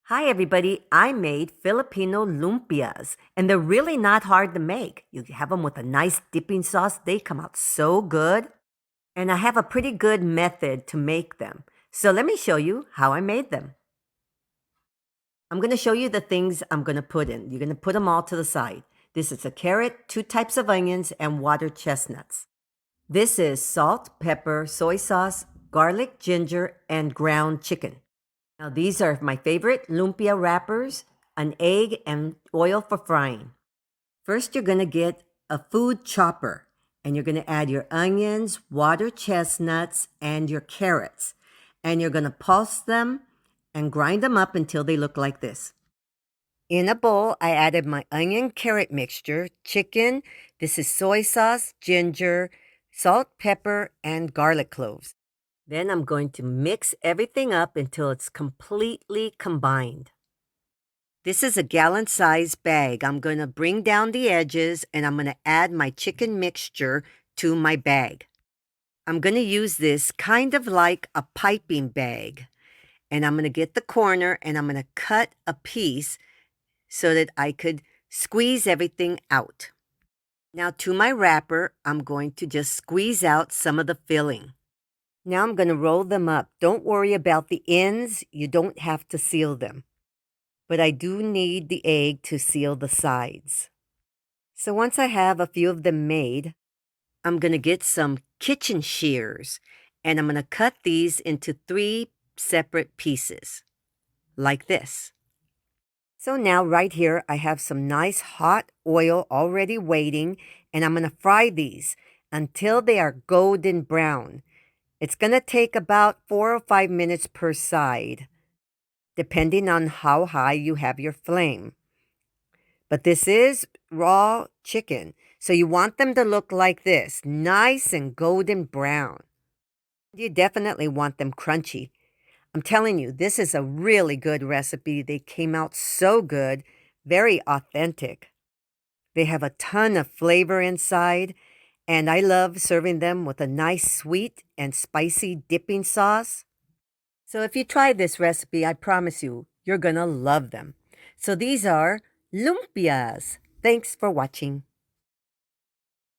Hi everybody, I made Filipino lumpias and they're really not hard to make. You have them with a nice dipping sauce, they come out so good. And I have a pretty good method to make them. So let me show you how I made them. I'm going to show you the things I'm going to put in. You're going to put them all to the side. This is a carrot, 2 types of onions, and water chestnuts. This is salt, pepper, soy sauce, garlic, ginger, and ground chicken. Now, these are my favorite lumpia wrappers, an egg, and oil for frying. First, you're going to get a food chopper, and you're going to add your onions, water chestnuts, and your carrots. And you're going to pulse them and grind them up until they look like this. In a bowl, I added my onion carrot mixture, chicken. This is soy sauce, ginger, salt, pepper, and garlic cloves. Then I'm going to mix everything up until it's completely combined. This is a gallon-sized bag. I'm going to bring down the edges and I'm going to add my chicken mixture to my bag. I'm going to use this kind of like a piping bag. And I'm going to get the corner and I'm going to cut a piece so that I could squeeze everything out. Now to my wrapper, I'm going to just squeeze out some of the filling. Now I'm going to roll them up. Don't worry about the ends. You don't have to seal them. But I do need the egg to seal the sides. So once I have a few of them made, I'm going to get some kitchen shears and I'm going to cut these into 3 separate pieces, like this. So now right here, I have some nice hot oil already waiting and I'm going to fry these until they are golden brown. It's going to take about 4 or 5 minutes per side, depending on how high you have your flame. But this is raw chicken, so you want them to look like this, nice and golden brown. You definitely want them crunchy. I'm telling you, this is a really good recipe. They came out so good, very authentic. They have a ton of flavor inside. And I love serving them with a nice sweet and spicy dipping sauce. So if you try this recipe, I promise you, you're going to love them. So these are lumpias. Thanks for watching.